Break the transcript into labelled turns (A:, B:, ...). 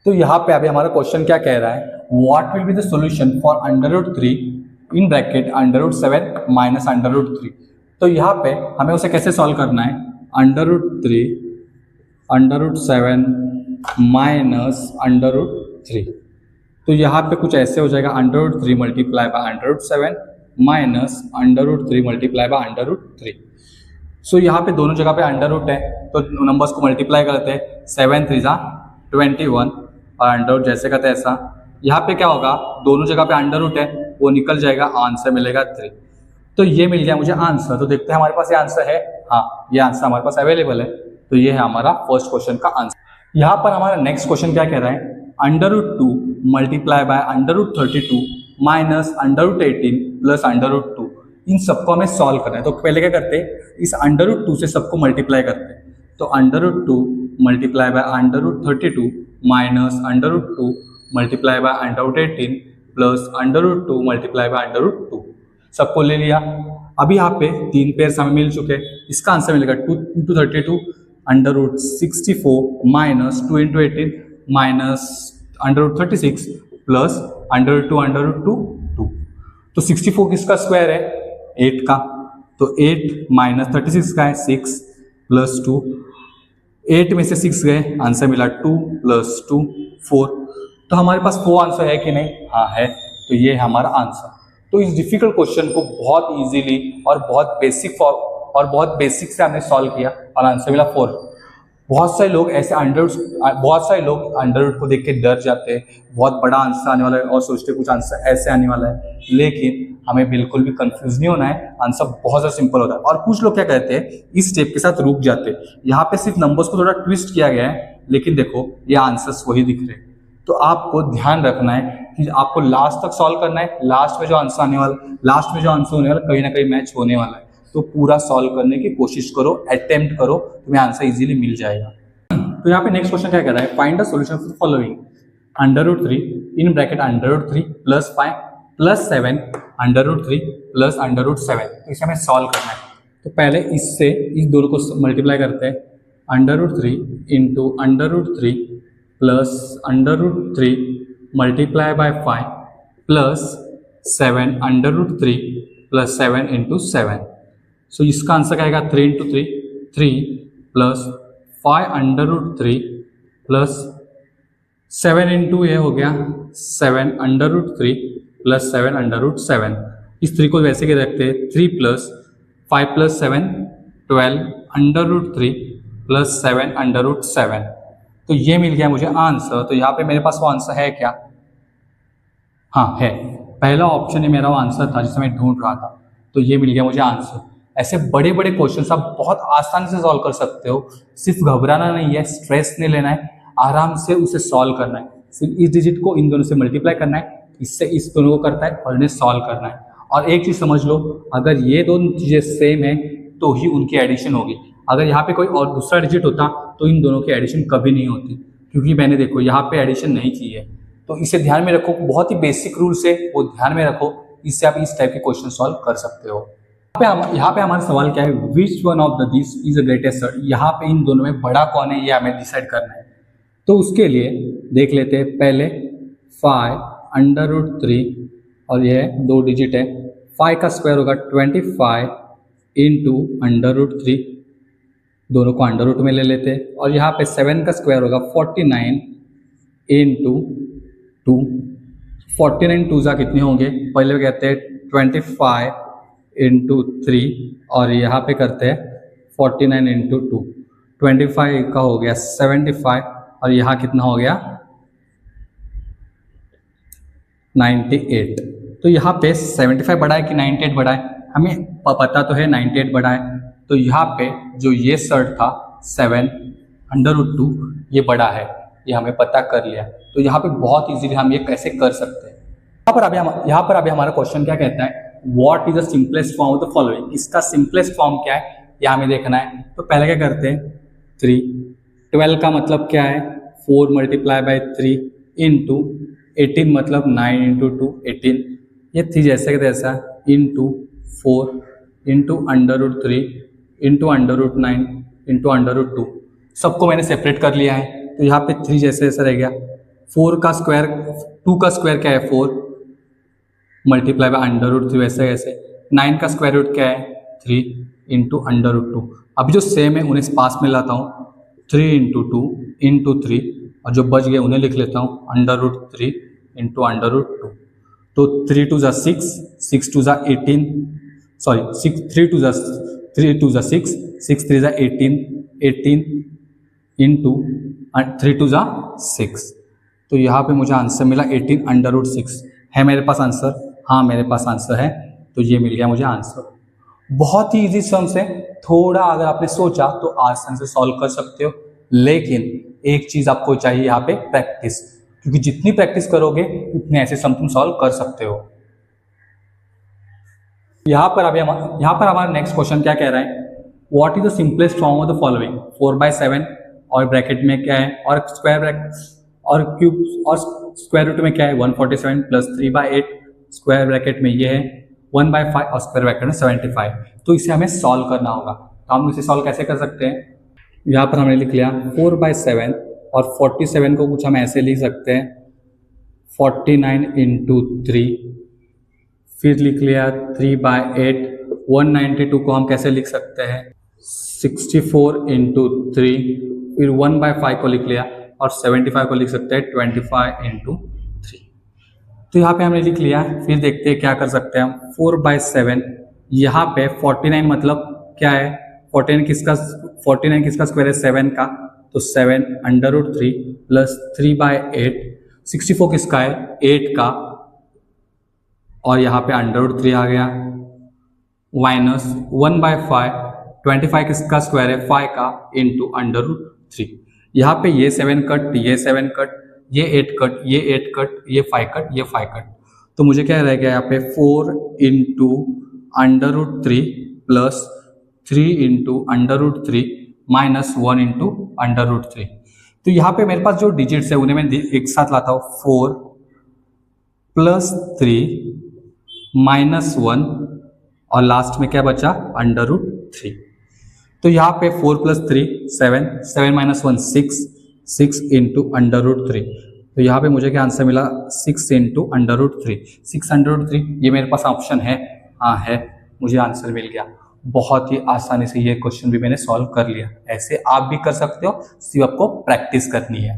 A: तो यहाँ पे अभी हमारा क्वेश्चन क्या कह रहा है, what will be the solution for √3 in bracket √7 minus √3। तो यहाँ पे हमें उसे कैसे सॉल्व करना है, √3 √7 माइनस √3। तो यहाँ पे कुछ ऐसे हो जाएगा, √3 multiply by √7 minus √3 multiply by √3। सो यहाँ पे दोनों जगह पे अंडर है, तो नंबर्स को मल्टीप्लाई करते हैं, 7 3 जा 21 और अंडर जैसे का तैसा। यहाँ पे क्या होगा, दोनों जगह पे अंडर है, वो निकल जाएगा, आंसर मिलेगा 3। तो ये मिल गया मुझे आंसर। तो देखते हैं हमारे पास ये आंसर है, हाँ ये आंसर हमारे पास अवेलेबल है। तो ये है हमारा फर्स्ट क्वेश्चन का आंसर। यहाँ पर हमारा नेक्स्ट क्वेश्चन क्या कह रहा है, √2 मल्टीप्लाई बाय √32 माइनस √18 प्लस √2। इन सबको हमें सॉल्व करना है। तो पहले क्या करते हैं, इस √2 से सबको मल्टीप्लाई करते हैं। तो √2 multiply by √32 minus √2 multiply by √18 plus √2 multiply by √2। सबको ले लिया। अभी यहाँ पे 3 पेयर हमें मिल चुके हैं। इसका आंसर मिलेगा 2 × 32 √64 माइनस 2 × 18 माइनस √36 प्लस √2 2। तो 64 किसका स्क्वायर है, 8 का। तो 8 माइनस 36 का है 6 प्लस 2। 8 में से 6 गए, आंसर मिला 2 प्लस 2 4। तो हमारे पास 4 आंसर है कि नहीं, हाँ है। तो ये है हमारा आंसर। तो इस डिफिकल्ट क्वेश्चन को बहुत इजीली और बहुत बेसिक से हमने सॉल्व किया और आंसर मिला 4। बहुत सारे लोग अंडर रूट को देख के डर जाते हैं, बहुत बड़ा आंसर आने वाला है और सोचते कुछ आंसर ऐसे आने वाला है। लेकिन हमें बिल्कुल भी कंफ्यूज नहीं होना है, आंसर बहुत ज़्यादा सिंपल होता है। और कुछ लोग क्या कहते हैं, इस स्टेप के साथ रुक जाते हैं। यहाँ पे सिर्फ नंबर्स को थोड़ा ट्विस्ट किया गया है, लेकिन देखो ये आंसर्स वही दिख रहे हैं। तो आपको ध्यान रखना है कि आपको लास्ट तक सॉल्व करना है। लास्ट में जो आंसर होने वाला कहीं ना कहीं मैच होने वाला है। तो पूरा सॉल्व करने की कोशिश करो, अटेम्प्ट करो, तुम्हें आंसर इजीली मिल जाएगा। तो यहाँ पे नेक्स्ट क्वेश्चन क्या कह रहा है, find the solution for following √3 in bracket √3 plus 5 plus 7 √3 plus √7। तो इसे हमें सॉल्व करना है। तो पहले इससे इस दोनों को मल्टीप्लाई करते हैं, √3 into √3 plus √3 multiply by 5 plus 7 √3 plus 7 into 7। सो इसका आंसर क्या आएगा, 3 × 3 3 प्लस 5 √3 प्लस 7 इंटू ये हो गया 7 √3 प्लस 7 √7। इस 3 को वैसे के रखते हैं, 3 प्लस 5 प्लस 7 12 √3 प्लस 7 √7। तो ये मिल गया मुझे आंसर। तो यहाँ पे मेरे पास वो आंसर है क्या, हाँ है। पहला ऑप्शन ही मेरा वो आंसर था जिसे मैं ढूंढ रहा था। तो ये मिल गया मुझे आंसर। ऐसे बड़े बड़े क्वेश्चंस आप बहुत आसानी से सॉल्व कर सकते हो। सिर्फ घबराना नहीं है, स्ट्रेस नहीं लेना है, आराम से उसे सॉल्व करना है। सिर्फ इस डिजिट को इन दोनों से मल्टीप्लाई करना है, इससे इस दोनों को करता है और इन्हें सॉल्व करना है। और एक चीज़ समझ लो, अगर ये दोनों चीज़ें सेम है तो ही उनकी एडिशन होगी। अगर यहाँ पे कोई और दूसरा डिजिट होता तो इन दोनों की एडिशन कभी नहीं होती, क्योंकि मैंने देखो यहाँ पे एडिशन नहीं की है। तो इसे ध्यान में रखो, बहुत ही बेसिक रूल्स है, वो ध्यान में रखो। इससे आप इस टाइप के क्वेश्चन सॉल्व कर सकते हो। यहाँ पे हमारा सवाल क्या है, which one of the this is the greatest. यहाँ पे इन दोनों में बड़ा कौन है, ये हमें डिसाइड करना है। तो उसके लिए देख लेते हैं, पहले 5 √3 और ये 2 डिजिट है। 5 का स्क्वायर होगा 25 इंटू √3, दोनों को अंडर रूट में ले लेते हैं। और यहाँ पे 7 का स्क्वायर होगा 49 इंटू 2। 49 2 जा कितने होंगे, पहले कहते हैं 25 इंटू 3 और यहाँ पे करते हैं 49 इंटू 2। 25 का हो गया 75 और यहाँ कितना हो गया 98। तो यहाँ पे 75 बड़ा है कि 98 बड़ा है, हमें पता तो है 98 बड़ा है। तो यहाँ पे जो ये सर्ट था 7 √2 ये बड़ा है, ये हमें पता कर लिया। तो यहाँ पे बहुत इजीली हम ये कैसे कर सकते हैं। यहाँ पर अभी हमारा क्वेश्चन क्या कहता है, what is the simplest form of the following. इसका सिंपलेस्ट फॉर्म क्या है ये हमें देखना है। तो पहले क्या करते हैं, 3 12 का मतलब क्या है, 4 मल्टीप्लाई बाय 3 इंटू 18 मतलब 9 इंटू 2 18। ये 3 जैसे कि तैसा इंटू 4 इंटू √3 इंटू √9 इंटू √2। सबको मैंने सेपरेट कर लिया है। तो यहाँ पे 3 जैसे जैसा रह गया 4 का स्क्वायर, 2 का स्क्वायर क्या है 4 मल्टीप्लाई बाय अंडर रूट 3, वैसे ऐसे 9 का स्क्वायर रूट क्या है 3 इंटू अंडर रूट 2। अभी जो सेम है उन्हें पास में लाता हूँ, 3 इंटू 2 इंटू 3, और जो बच गए उन्हें लिख लेता हूँ under root 3 into under root 2। तो 3 2 = 6, 6 2 = 18, सॉरी 3 2 = 6, 6 3 = 18, 18 इंटू 3 2 = 6। तो यहाँ पे मुझे आंसर मिला 18 अंडर रूट 6। है मेरे पास आंसर? हाँ मेरे पास आंसर है। तो ये मिल गया मुझे आंसर। बहुत ही इजी सम्स है, थोड़ा अगर आपने सोचा तो आसान से सॉल्व कर सकते हो, लेकिन एक चीज आपको चाहिए यहाँ पे प्रैक्टिस, क्योंकि जितनी प्रैक्टिस करोगे उतने ऐसे सम तुम सॉल्व कर सकते हो। यहाँ पर हमारा नेक्स्ट क्वेश्चन क्या कह रहा है, what is the simplest form of the following, 4/7 और ब्रैकेट में क्या है, और स्क्वायर ब्रैकेट और क्यूब और स्क्वायर रूट में क्या है 147 प्लस 3/8, स्क्वायर ब्रैकेट में ये है 1/5 और स्क्वायर ब्रैकेट में 75। तो इसे हमें सॉल्व करना होगा। तो हम इसे सॉल्व कैसे कर सकते हैं, यहाँ पर हमने लिख लिया 4/7 और 47 को कुछ हम ऐसे लिख सकते हैं 49 इंटू 3, फिर लिख लिया 3/8, 192 को हम कैसे लिख सकते हैं 64 इंटू 3, फिर 1/5 को लिख लिया, और 75 को लिख सकते हैं 25 इंटू 3। तो यहाँ पे हमने लिख लिया। फिर देखते हैं क्या कर सकते हैं हम। 4/7 यहाँ पे 49 मतलब क्या है, 49 किसका स्क्वायर है 7 का, तो 7 अंडर रूट 3 प्लस 3/8, 64 किसका है 8 का, और यहाँ पे अंडर रूट 3 आ गया, माइनस 1/5, 25 किसका स्क्वायर है 5 का, इंटू अंडर रूट 3। यहाँ पे ये 7 कट, ये 7 कट, ये 8 कट, ये 8 कट, ये 5 कट, ये 5 कट। तो मुझे क्या रह गया यहाँ पे 4 into under root 3 plus 3 into under root 3 minus 1 into under root 3। तो यहाँ पे मेरे पास जो डिजिट्स है उन्हें मैं एक साथ लाता हूँ, 4 प्लस 3 माइनस 1, और लास्ट में क्या बचा अंडर रूट 3। तो यहाँ पे 4 plus 3 7, 7 minus 1 6, 6 into under root 3। तो यहाँ पे मुझे क्या आंसर मिला 6 into under root 3, 6 under root 3। ये मेरे पास ऑप्शन है, हाँ है, मुझे आंसर मिल गया। बहुत ही आसानी से ये क्वेश्चन भी मैंने सॉल्व कर लिया। ऐसे आप भी कर सकते हो, सिर्फ आपको प्रैक्टिस करनी है।